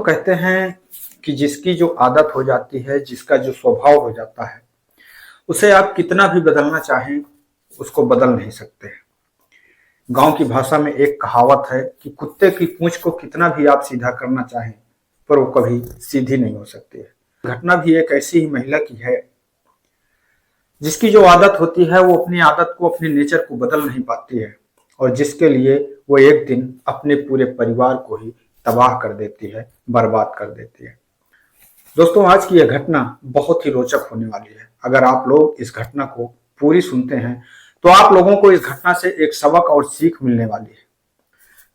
कहते हैं कि जिसकी जो आदत हो जाती है, जिसका जो स्वभाव हो जाता है, उसे आप कितना भी बदलना चाहें, उसको बदल नहीं सकते। गांव की भाषा में एक कहावत है कि कुत्ते की पूंछ को कितना भी आप सीधा करना चाहें, पर वो कभी सीधी नहीं हो सकती है। घटना भी एक ऐसी ही महिला की है जिसकी जो आदत होती है वो अपनी आदत को, अपने नेचर को बदल नहीं पाती है, और जिसके लिए वो एक दिन अपने पूरे परिवार को ही तबाह कर देती है, बर्बाद कर देती है। दोस्तों, आज की यह घटना बहुत ही रोचक होने वाली है। अगर आप लोग इस घटना को पूरी सुनते हैं तो आप लोगों को इस घटना से एक सबक और सीख मिलने वाली है।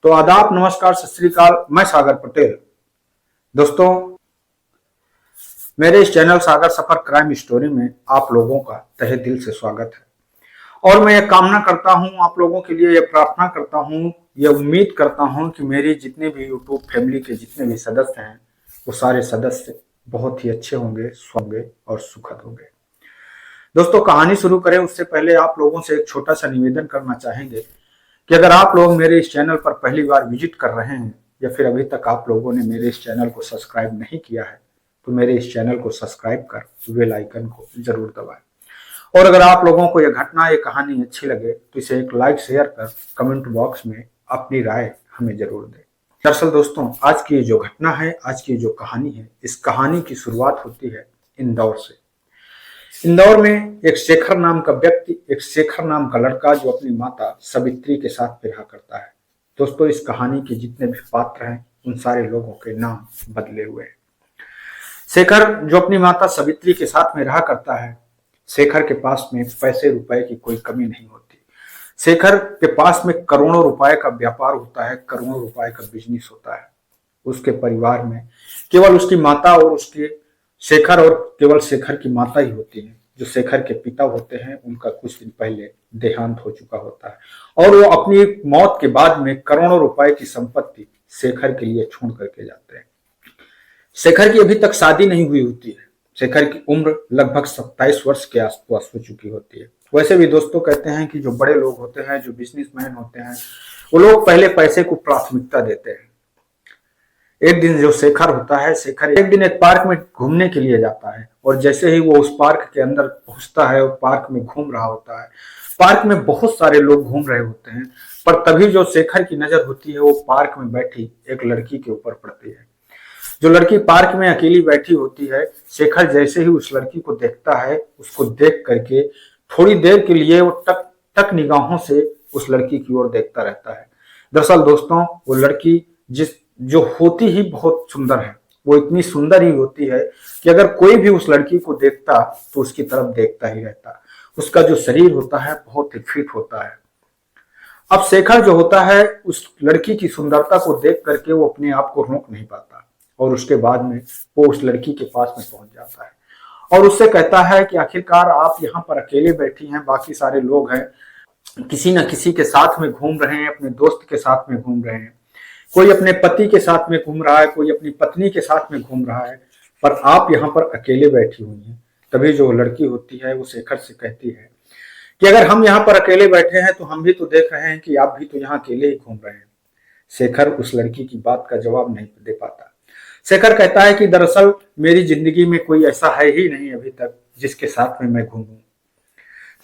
तो आदाब, नमस्कार, सत श्री अकाल। मैं सागर पटेल। दोस्तों, मेरे इस चैनल सागर सफर क्राइम स्टोरी में आप लोगों का तहे दिल से स्वागत है, और मैं ये कामना करता हूं, आप लोगों के लिए यह प्रार्थना करता हूं, यह उम्मीद करता हूं कि मेरी जितने भी यूट्यूब फैमिली के जितने भी सदस्य हैं, वो सारे सदस्य बहुत ही अच्छे होंगे, होंगे और सुखद होंगे। दोस्तों, कहानी शुरू करें उससे पहले आप लोगों से एक छोटा सा निवेदन करना चाहेंगे कि अगर आप लोग मेरे इस चैनल पर पहली बार विजिट कर रहे हैं, या फिर अभी तक आप लोगों ने मेरे इस चैनल को सब्सक्राइब नहीं किया है, तो मेरे इस चैनल को सब्सक्राइब कर बेल आइकन को जरूर दबाएं। और अगर आप लोगों को यह घटना, ये कहानी अच्छी लगे तो इसे एक लाइक शेयर कर कमेंट बॉक्स में अपनी राय हमें जरूर दें। दरअसल दोस्तों, आज की जो घटना है, आज की जो कहानी है, इस कहानी की शुरुआत होती है इंदौर से। इंदौर में एक शेखर नाम का व्यक्ति, एक शेखर नाम का लड़का जो अपनी माता सावित्री के साथ विवाह करता है। दोस्तों, इस कहानी के जितने भी पात्र हैं, उन सारे लोगों के नाम बदले हुए हैं। शेखर जो अपनी माता सावित्री के साथ में रहा करता है, शेखर के पास में पैसे रुपए की कोई कमी नहीं होती। शेखर के पास में करोड़ों रुपए का व्यापार होता है, करोड़ों रुपए का बिजनेस होता है। उसके परिवार में केवल उसकी माता और उसके शेखर, और केवल शेखर की माता ही होती है। जो शेखर के पिता होते हैं, उनका कुछ दिन पहले देहांत हो चुका होता है, और वो अपनी मौत के बाद में करोड़ों रुपए की संपत्ति शेखर के लिए छोड़ करके जाते हैं। शेखर की अभी तक शादी नहीं हुई होती है। शेखर की उम्र लगभग 27 वर्ष के आसपास हो चुकी होती है। वैसे भी दोस्तों कहते हैं कि जो बड़े लोग होते हैं, जो बिजनेसमैन होते हैं, वो लोग पहले पैसे को प्राथमिकता देते हैं। एक दिन जो शेखर होता है, शेखर एक दिन एक पार्क में घूमने के लिए जाता है, और जैसे ही वो उस पार्क के अंदर पहुंचता है, और पार्क में घूम रहा होता है, पार्क में बहुत सारे लोग घूम रहे होते हैं, पर तभी जो शेखर की नजर होती है वो पार्क में बैठी एक लड़की के ऊपर पड़ती है। जो लड़की पार्क में अकेली बैठी होती है, शेखर जैसे ही उस लड़की को देखता है, उसको देख करके थोड़ी देर के लिए वो टक टक निगाहों से उस लड़की की ओर देखता रहता है। दरअसल दोस्तों, वो लड़की जो होती ही बहुत सुंदर है, वो इतनी सुंदर ही होती है कि अगर कोई भी उस लड़की को देखता तो उसकी तरफ देखता ही रहता। उसका जो शरीर होता है बहुत ही फिट होता है। अब शेखर जो होता है, उस लड़की की सुंदरता को देख करके वो अपने आप को रोक नहीं पाता, और उसके बाद में वो उस लड़की के पास में पहुंच जाता है, और उससे कहता है कि आखिरकार आप यहाँ पर अकेले बैठी हैं, बाकी सारे लोग हैं, किसी न किसी के साथ में घूम रहे हैं, अपने दोस्त के साथ में घूम रहे हैं, कोई अपने पति के साथ में घूम रहा है, कोई अपनी पत्नी के साथ में घूम रहा है, पर आप यहाँ पर अकेले बैठी हुई हैं। तभी जो लड़की होती है वो शेखर से कहती है कि अगर हम यहाँ पर अकेले बैठे हैं तो हम भी तो देख रहे हैं कि आप भी तो यहाँ अकेले ही घूम रहे हैं। शेखर उस लड़की की बात का जवाब नहीं दे पाता। शेखर कहता है कि दरअसल मेरी जिंदगी में कोई ऐसा है ही नहीं अभी तक जिसके साथ में मैं घूमूं।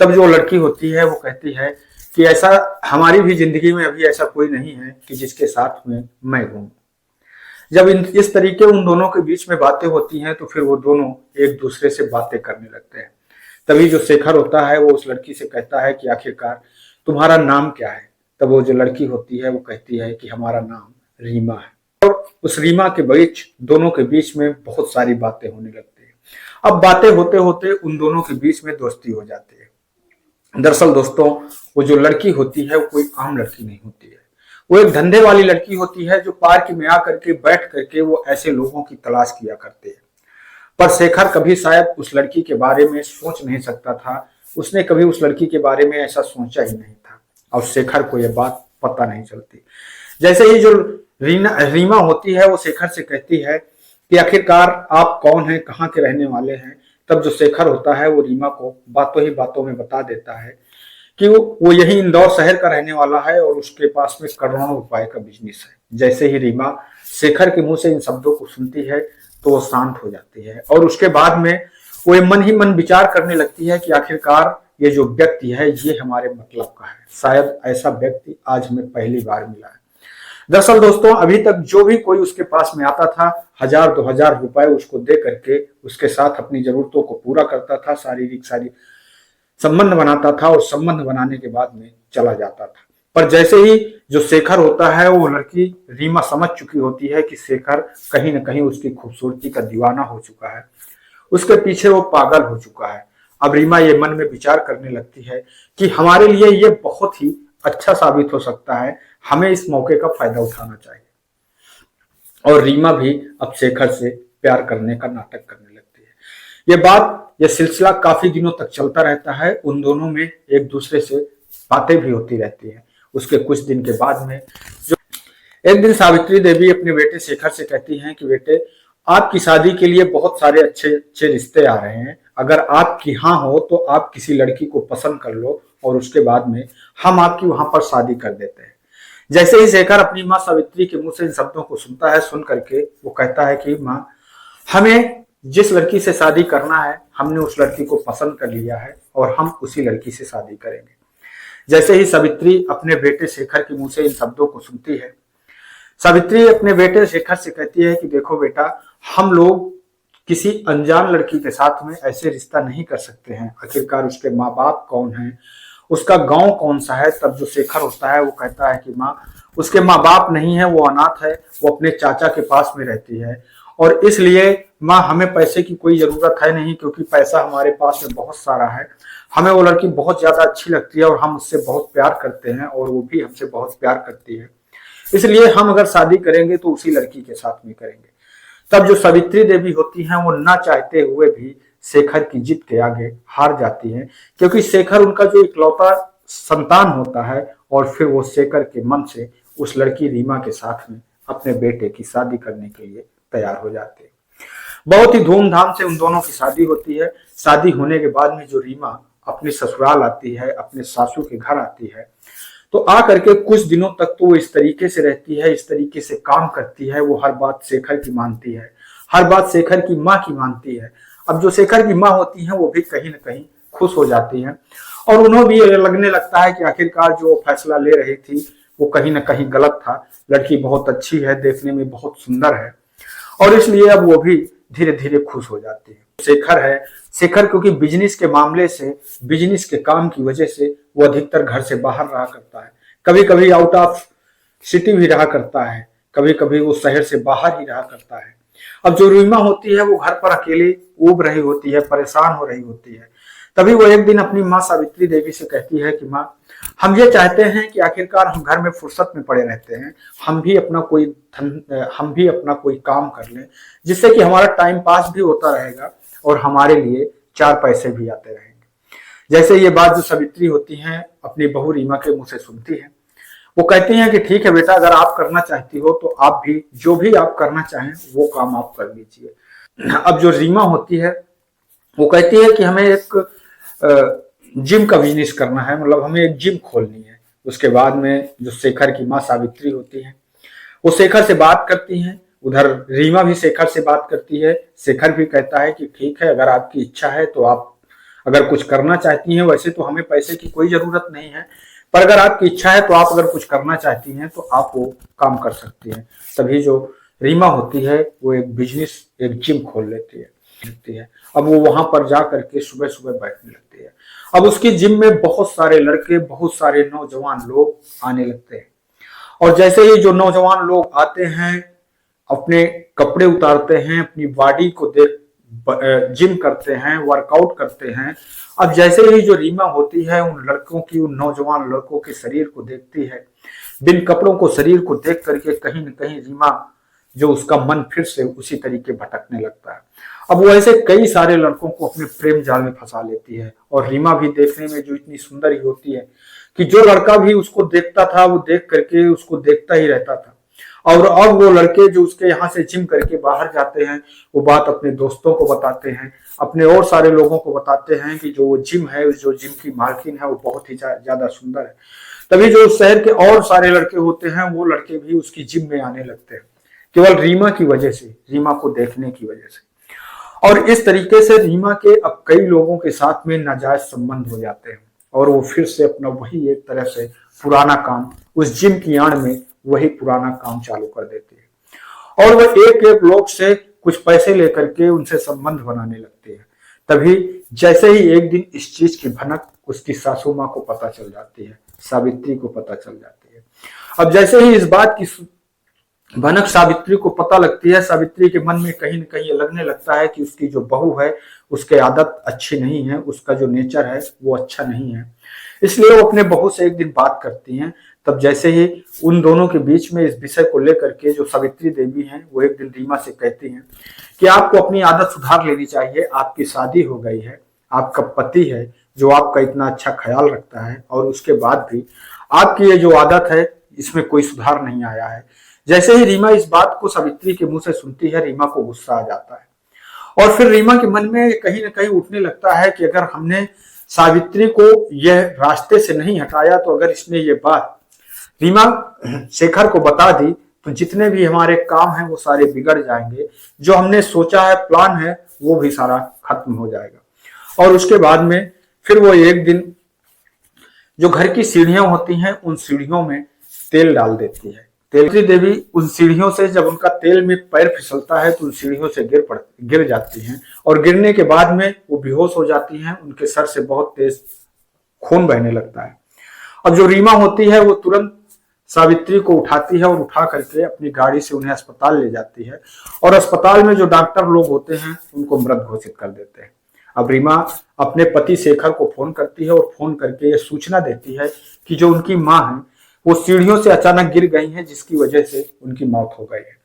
तब जो लड़की होती है वो कहती है कि ऐसा हमारी भी जिंदगी में अभी ऐसा कोई नहीं है कि जिसके साथ में मैं घूमूं। जब इस तरीके उन दोनों के बीच में बातें होती हैं, तो फिर वो दोनों एक दूसरे से बातें करने लगते हैं। तभी जो शेखर होता है वो उस लड़की से कहता है कि आखिरकार तुम्हारा नाम क्या है। तब वो जो लड़की होती है वो कहती है कि हमारा नाम रीमा है। और उस रीमा के बीच, दोनों के बीच में बहुत सारी बातें होने लगती है। अब बातें होते होते उन दोनों के बीच में दोस्ती हो जाती है। दरअसल दोस्तों, वो जो लड़की होती है वो कोई आम लड़की नहीं होती है। वो एक धंधे वाली लड़की होती है, जो पार्क में आकर के बैठ करके वो ऐसे लोगों की तलाश किया करते हैं। पर शेखर कभी शायद उस लड़की के बारे में सोच नहीं सकता था। उसने कभी उस लड़की के बारे में ऐसा सोचा ही नहीं था, और शेखर को यह बात पता नहीं चलती। जैसे ही जो रीमा होती है वो शेखर से कहती है कि आखिरकार आप कौन हैं, कहाँ के रहने वाले हैं। तब जो शेखर होता है वो रीमा को बातों ही बातों में बता देता है कि वो यही इंदौर शहर का रहने वाला है, और उसके पास में करोड़ों रुपए का बिजनेस है। जैसे ही रीमा शेखर के मुंह से इन शब्दों को सुनती है तो वो शांत हो जाती है और उसके बाद में वो मन ही मन विचार करने लगती है कि आखिरकार ये जो व्यक्ति है ये हमारे मतलब का है। शायद ऐसा व्यक्ति आज हमें पहली बार मिला है। दरअसल दोस्तों, अभी तक जो भी कोई उसके पास में आता था 1000-2000 रुपए उसको दे करके उसके साथ अपनी जरूरतों को पूरा करता था, शारीरिक सारी संबंध बनाता था और संबंध बनाने के बाद में चला जाता था। पर जैसे ही जो शेखर होता है वो लड़की रीमा समझ चुकी होती है कि शेखर कहीं ना कहीं उसकी खूबसूरती का दीवाना हो चुका है, उसके पीछे वो पागल हो चुका है। अब रीमा ये मन में विचार करने लगती है कि हमारे लिए ये बहुत ही अच्छा साबित हो सकता है, हमें इस मौके का फायदा उठाना चाहिए। और रीमा भी अब शेखर से प्यार करने का नाटक करने लगती है। यह सिलसिला काफी दिनों तक चलता रहता है। उन दोनों में एक दूसरे से बातें भी होती रहती है। उसके कुछ दिन के बाद में जो एक दिन सावित्री देवी अपने बेटे शेखर से कहती हैं कि बेटे, आपकी शादी के लिए बहुत सारे अच्छे अच्छे रिश्ते आ रहे हैं, अगर आपकी हाँ हो तो आप किसी लड़की को पसंद कर लो और उसके बाद में हम आपकी वहां पर शादी कर देते हैं। जैसे ही शेखर अपनी माँ सावित्री के मुंह से इन शब्दों को सुनता है, सुन करके वो कहता है कि माँ, हमें जिस लड़की से शादी करना है हमने उस लड़की को पसंद कर लिया है और हम उसी लड़की से शादी करेंगे। जैसे ही सावित्री अपने बेटे शेखर के मुंह से इन शब्दों को सुनती है, सावित्री अपने बेटे शेखर से कहती है कि देखो बेटा, हम लोग किसी अनजान लड़की के साथ में ऐसे रिश्ता नहीं कर सकते हैं। आखिरकार उसके माँ बाप कौन हैं, उसका गांव कौन सा है। तब जो शेखर होता है वो कहता है कि माँ, उसके माँ बाप नहीं है, वो अनाथ है, वो अपने चाचा के पास में रहती है और इसलिए माँ हमें पैसे की कोई जरूरत है नहीं, क्योंकि पैसा हमारे पास में बहुत सारा है। हमें वो लड़की बहुत ज्यादा अच्छी लगती है और हम उससे बहुत प्यार करते हैं और वो भी हमसे बहुत प्यार करती है, इसलिए हम अगर शादी करेंगे तो उसी लड़की के साथ में करेंगे। तब जो सावित्री देवी होती हैं वो ना चाहते हुए भी शेखर की जिद के आगे हार जाती हैं, क्योंकि शेखर उनका जो इकलौता संतान होता है और फिर वो शेखर के मन से उस लड़की रीमा के साथ में अपने बेटे की शादी करने के लिए तैयार हो जाते हैं। बहुत ही धूमधाम से उन दोनों की शादी होती है। शादी होने के बाद में जो रीमा अपने ससुराल आती है, अपने सासू के घर आती है, तो आ करके कुछ दिनों तक तो वो इस तरीके से रहती है, इस तरीके से काम करती है, वो हर बात शेखर की मानती है, हर बात शेखर की माँ की मानती है। अब जो शेखर की माँ होती है वो भी कहीं ना कहीं खुश हो जाती हैं और उन्हें भी लगने लगता है कि आखिरकार जो फैसला ले रही थी वो कहीं ना कहीं गलत था। लड़की बहुत अच्छी है, देखने में बहुत सुंदर है और इसलिए अब वो भी धीरे धीरे खुश हो जाती है। शेखर क्योंकि बिजनेस के मामले से, बिजनेस के काम की वजह से वो अधिकतर घर से बाहर रहा करता है, कभी कभी आउट ऑफ सिटी भी रहा करता है, कभी कभी वो शहर से बाहर ही रहा करता है। अब जो रीमा होती है वो घर पर अकेली ऊब रही होती है, परेशान हो रही होती है। तभी वो एक दिन अपनी माँ सावित्री देवी से कहती है कि माँ, हम ये चाहते हैं कि आखिरकार हम घर में फुर्सत में पड़े रहते हैं, हम भी अपना कोई काम कर लें जिससे कि हमारा टाइम पास भी होता रहेगा और हमारे लिए 4 पैसे भी आते रहेंगे। जैसे ये बात जो सावित्री होती हैं अपनी बहू रीमा के मुंह से सुनती है, वो कहती हैं कि ठीक है बेटा, अगर आप करना चाहती हो तो आप भी जो भी आप करना चाहें वो काम आप कर लीजिए। अब जो रीमा होती है वो कहती है कि हमें एक जिम का बिजनेस करना है, मतलब हमें एक जिम खोलनी है। उसके बाद में जो शेखर की माँ सावित्री होती है वो शेखर से बात करती हैं, उधर रीमा भी शेखर से बात करती है। शेखर भी कहता है कि ठीक है, अगर आपकी इच्छा है तो आप अगर कुछ करना चाहती हैं, वैसे तो हमें पैसे की कोई जरूरत नहीं है, पर अगर आपकी इच्छा है तो आप अगर कुछ करना चाहती हैं तो आप वो काम कर सकती हैं। तभी जो रीमा होती है वो एक बिजनेस, एक जिम खोल लेती है। अब वो वहां पर जा करके सुबह सुबह बैठने लगती है। अब उसकी जिम में बहुत सारे लड़के, बहुत सारे नौजवान लोग आने लगते हैं और जैसे ही जो नौजवान लोग आते हैं, अपने कपड़े उतारते हैं, अपनी बॉडी को देख जिम करते हैं, वर्कआउट करते हैं। अब जैसे ही जो रीमा होती है उन लड़कों की, उन नौजवान लड़कों के शरीर को देखती है, बिन कपड़ों को शरीर को देख करके कहीं न कहीं रीमा जो उसका मन फिर से उसी तरीके भटकने लगता है। अब वो ऐसे कई सारे लड़कों को अपने प्रेम जाल में फंसा लेती है और रीमा भी देखने में जो इतनी सुंदर ही होती है कि जो लड़का भी उसको देखता था वो देख करके उसको देखता ही रहता था। और अब वो लड़के जो उसके यहाँ से जिम करके बाहर जाते हैं वो बात अपने दोस्तों को बताते हैं, अपने और सारे लोगों को बताते हैं कि जो जिम है, जो जिम की मालकिन है वो बहुत ही ज्यादा सुंदर है। तभी जो शहर के और सारे लड़के होते हैं वो लड़के भी उसकी जिम में आने लगते हैं, केवल रीमा की वजह से, रीमा को देखने की वजह से। और इस तरीके से रीमा के अब कई लोगों के साथ में नाजायज संबंध हो जाते हैं और वो फिर से अपना वही एक तरह से पुराना काम, उस जिम की आड़ में वही पुराना काम चालू कर देती है और वह एक एक लोग से कुछ पैसे लेकर के उनसे संबंध बनाने लगती है। तभी जैसे ही एक दिन इस चीज की भनक उसकी सासू माँ को पता चल जाती है, सावित्री को पता चल जाती है। अब जैसे ही इस बात की भनक सावित्री को पता लगती है, सावित्री के मन में कहीं न कहीं ये लगने लगता है कि उसकी जो बहू है उसके आदत अच्छी नहीं है, उसका जो नेचर है वो अच्छा नहीं है। इसलिए वो अपने बहू से एक दिन बात करती हैं। तब जैसे ही उन दोनों के बीच में इस विषय को लेकर के जो सावित्री देवी हैं वो एक दिन रीमा से कहती हैं कि आपको अपनी आदत सुधार लेनी चाहिए, आपकी शादी हो गई है, आपका पति है जो आपका इतना अच्छा ख्याल रखता है और उसके बाद भी आपकी ये जो आदत है इसमें कोई सुधार नहीं आया है। जैसे ही रीमा इस बात को सावित्री के मुंह से सुनती है, रीमा को गुस्सा आ जाता है और फिर रीमा के मन में कहीं ना कहीं उठने लगता है कि अगर हमने सावित्री को यह रास्ते से नहीं हटाया तो अगर इसने ये बात रीमा शेखर को बता दी तो जितने भी हमारे काम हैं वो सारे बिगड़ जाएंगे, जो हमने सोचा है प्लान है वो भी सारा खत्म हो जाएगा। और उसके बाद में फिर वो एक दिन जो घर की सीढ़ियां होती हैं उन सीढ़ियों में तेल डाल देती है। तेलत्री देवी उन सीढ़ियों से जब उनका तेल में पैर फिसलता है तो उन सीढ़ियों से गिर जाती हैं और गिरने के बाद में वो बेहोश हो जाती हैं। उनके सर से बहुत तेज खून बहने लगता है। अब जो रीमा होती है वो तुरंत सावित्री को उठाती है और उठा करके अपनी गाड़ी से उन्हें अस्पताल ले जाती है और अस्पताल में जो डॉक्टर लोग होते हैं उनको मृत घोषित कर देते हैं। अब रीमा अपने पति शेखर को फोन करती है और फोन करके ये सूचना देती है कि जो उनकी माँ है वो सीढ़ियों से अचानक गिर गई हैं, जिसकी वजह से उनकी मौत हो गई है।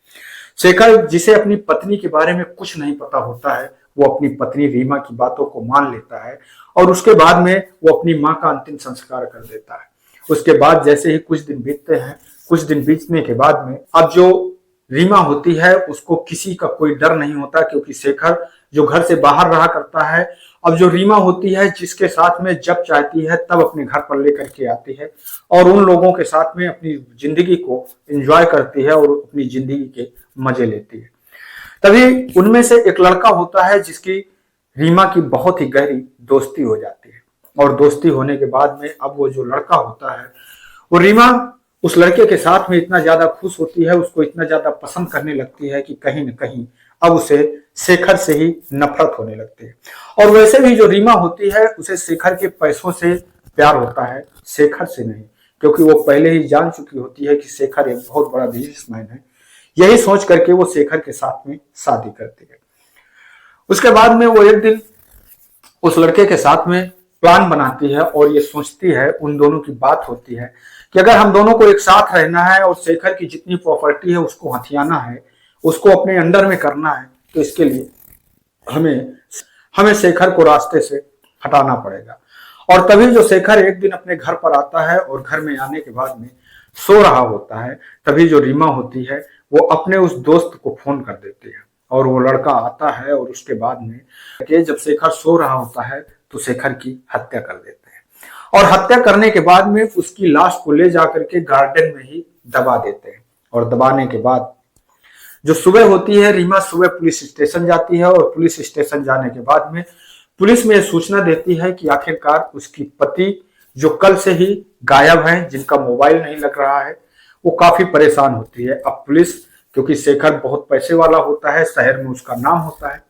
शेखर, जिसे अपनी पत्नी के बारे में कुछ नहीं पता होता है, वो अपनी पत्नी रीमा की बातों को मान लेता है और उसके बाद में वो अपनी माँ का अंतिम संस्कार कर देता है। उसके बाद जैसे ही कुछ दिन बीतते हैं, कुछ दिन बीतने के बाद में अब जो रीमा होती है उसको किसी का कोई डर नहीं होता, क्योंकि शेखर जो घर से बाहर रहा करता है, अब जो रीमा होती है जिसके साथ में जब चाहती है तब अपने घर पर लेकर के आती है और उन लोगों के साथ में अपनी जिंदगी को एंजॉय करती है और अपनी जिंदगी के मजे लेती है। तभी उनमें से एक लड़का होता है जिसकी रीमा की बहुत ही गहरी दोस्ती हो जाती है और दोस्ती होने के बाद में अब वो जो लड़का होता है वो रीमा उस लड़के के साथ में इतना ज्यादा खुश होती है, उसको इतना ज्यादा पसंद करने लगती है कि कहीं न कहीं अब उसे शेखर से ही नफरत होने लगती है। और वैसे भी जो रीमा होती है उसे शेखर के पैसों से प्यार होता है, शेखर से नहीं, क्योंकि वो पहले ही जान चुकी होती है कि शेखर एक बहुत बड़ा बिजनेसमैन है। यही सोच करके वो शेखर के साथ में शादी करती है। उसके बाद में वो एक दिन उस लड़के के साथ में प्लान बनाती है और ये सोचती है, उन दोनों की बात होती है कि अगर हम दोनों को एक साथ रहना है और शेखर की जितनी प्रॉपर्टी है उसको हथियाना है, उसको अपने अंडर में करना है, तो इसके लिए हमें शेखर को रास्ते से हटाना पड़ेगा। और तभी जो शेखर एक दिन अपने घर पर आता है और घर में आने के बाद में सो रहा होता है, तभी जो रीमा होती है वो अपने उस दोस्त को फोन कर देती है और वो लड़का आता है और उसके बाद में जब शेखर सो रहा होता है तो शेखर की हत्या कर देते हैं और हत्या करने के बाद में उसकी लाश को ले जाकर के गार्डन में ही दबा देते हैं। और दबाने के बाद जो सुबह होती है, रीमा सुबह पुलिस स्टेशन जाती है और पुलिस स्टेशन जाने के बाद में पुलिस में सूचना देती है कि आखिरकार उसकी पति जो कल से ही गायब हैं, जिनका मोबाइल नहीं लग रहा है, वो काफी परेशान होती है। अब पुलिस, क्योंकि शेखर बहुत पैसे वाला होता है, शहर में उसका नाम होता है,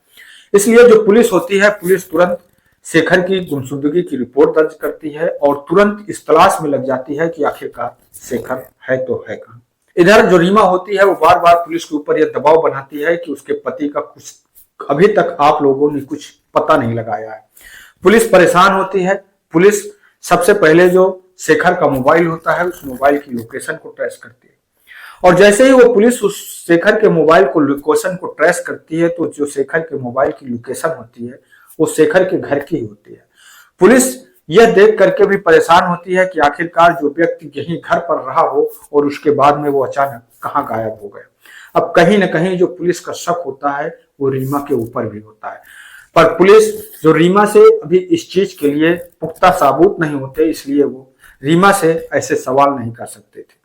इसलिए जो पुलिस होती है पुलिस तुरंत शेखर की गुमशुदगी की रिपोर्ट दर्ज करती है और तुरंत इस तलाश में लग जाती है कि आखिरकार शेखर है तो है कहां। इधर जो रीमा होती है वो बार बार पुलिस के ऊपर यह दबाव बनाती है कि उसके पति का कुछ अभी तक आप लोगों ने कुछ पता नहीं लगाया है। पुलिस परेशान होती है। पुलिस सबसे पहले जो शेखर का मोबाइल होता है उस मोबाइल की लोकेशन को ट्रेस करती है और जैसे ही वो पुलिस उस शेखर के मोबाइल को लोकेशन को ट्रेस करती है तो जो शेखर के मोबाइल की लोकेशन होती है वो शेखर के घर की होती है। पुलिस यह देख करके भी परेशान होती है कि आखिरकार जो व्यक्ति यहीं घर पर रहा हो और उसके बाद में वो अचानक कहाँ गायब हो गए। अब कहीं न कहीं जो पुलिस का शक होता है वो रीमा के ऊपर भी होता है, पर पुलिस जो रीमा से अभी इस चीज के लिए पुख्ता साबूत नहीं होते, इसलिए वो रीमा से ऐसे सवाल नहीं कर सकते थे।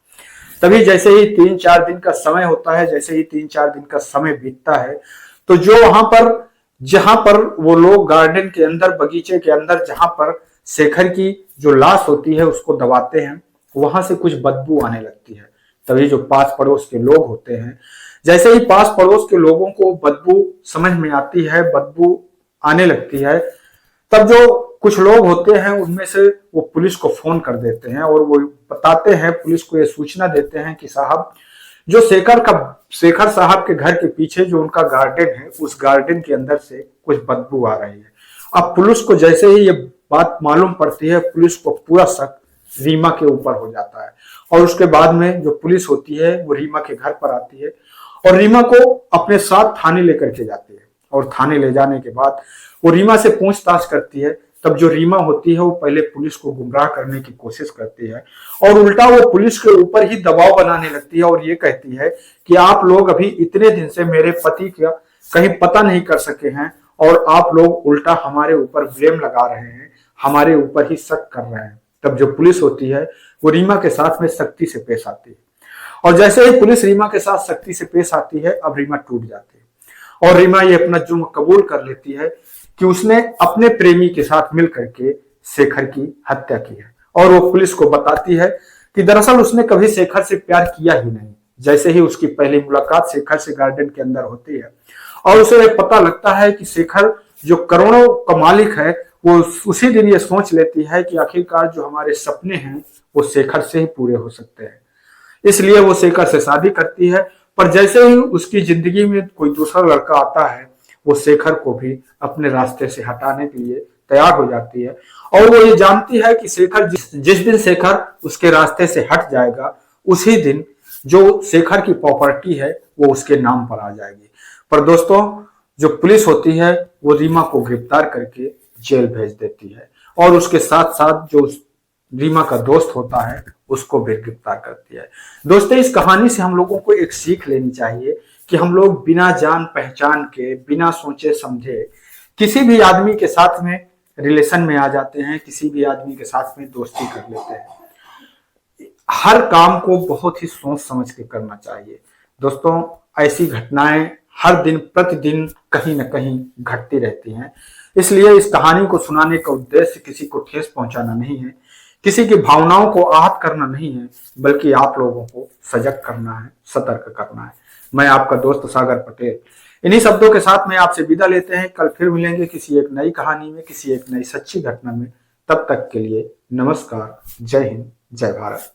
तभी जैसे ही 3-4 दिन का समय होता है, जैसे ही 3-4 दिन का समय बीतता है, तो जो वहां पर जहां पर वो लोग गार्डन के अंदर, बगीचे के अंदर जहां पर शेखर की जो लाश होती है उसको दबाते हैं, वहां से कुछ बदबू आने लगती है। तभी जो पास पड़ोस के लोग होते हैं, जैसे ही पास पड़ोस के लोगों को बदबू समझ में आती है, बदबू आने लगती है, तब जो कुछ लोग होते हैं उनमें से वो पुलिस को फोन कर देते हैं और वो बताते हैं, पुलिस को ये सूचना देते हैं कि साहब, जो शेखर साहब के घर के पीछे जो उनका गार्डन है, उस गार्डन के अंदर से कुछ बदबू आ रही है। अब पुलिस को जैसे ही ये बात मालूम पड़ती है, पुलिस को पूरा शक रीमा के ऊपर हो जाता है और उसके बाद में जो पुलिस होती है वो रीमा के घर पर आती है और रीमा को अपने साथ थाने लेकर के जाती है। और थाने ले जाने के बाद वो रीमा से पूछताछ करती है। तब जो रीमा होती है वो पहले पुलिस को गुमराह करने की कोशिश करती है और उल्टा वो पुलिस के ऊपर ही दबाव बनाने लगती है और ये कहती है कि आप लोग अभी इतने दिन से मेरे पति का कहीं पता नहीं कर सके हैं और आप लोग उल्टा हमारे ऊपर ब्लेम लगा रहे हैं, हमारे ऊपर ही शक कर रहे हैं। तब जो पुलिस होती है वो रीमा के साथ में सख्ती से पेश आती है और जैसे ही पुलिस रीमा के साथ सख्ती से पेश आती है, अब रीमा टूट जाती है और रीमा ये अपना जुर्म कबूल कर लेती है कि उसने अपने प्रेमी के साथ मिलकर के शेखर की हत्या की है। और वो पुलिस को बताती है कि दरअसल उसने कभी शेखर से प्यार किया ही नहीं। जैसे ही उसकी पहली मुलाकात शेखर से गार्डन के अंदर होती है और उसे पता लगता है कि शेखर जो करोड़ों का मालिक है, वो उसी दिन ये सोच लेती है कि आखिरकार जो हमारे सपने हैं वो शेखर से ही पूरे हो सकते हैं। इसलिए वो शेखर से शादी करती है। पर जैसे ही उसकी जिंदगी में कोई दूसरा लड़का आता है, वो शेखर को भी अपने रास्ते से हटाने के लिए तैयार हो जाती है और वो ये जानती है कि शेखर जिस दिन शेखर उसके रास्ते से हट जाएगा, उसी दिन जो शेखर की प्रॉपर्टी है वो उसके नाम पर आ जाएगी। पर दोस्तों, जो पुलिस होती है वो रीमा को गिरफ्तार करके जेल भेज देती है और उसके साथ साथ जो रीमा का दोस्त होता है उसको भी गिरफ्तार करती है। दोस्तों, इस कहानी से हम लोगों को एक सीख लेनी चाहिए कि हम लोग बिना जान पहचान के, बिना सोचे समझे किसी भी आदमी के साथ में रिलेशन में आ जाते हैं, किसी भी आदमी के साथ में दोस्ती कर लेते हैं। हर काम को बहुत ही सोच समझ के करना चाहिए। दोस्तों, ऐसी घटनाएं हर दिन प्रतिदिन कहीं ना कहीं घटती रहती हैं। इसलिए इस कहानी को सुनाने का उद्देश्य किसी को ठेस पहुंचाना नहीं है, किसी की भावनाओं को आहत करना नहीं है, बल्कि आप लोगों को सजग करना है, सतर्क करना है। मैं आपका दोस्त सागर पटेल इन्हीं शब्दों के साथ में आपसे विदा लेते हैं। कल फिर मिलेंगे किसी एक नई कहानी में, किसी एक नई सच्ची घटना में। तब तक के लिए नमस्कार, जय हिंद, जय भारत।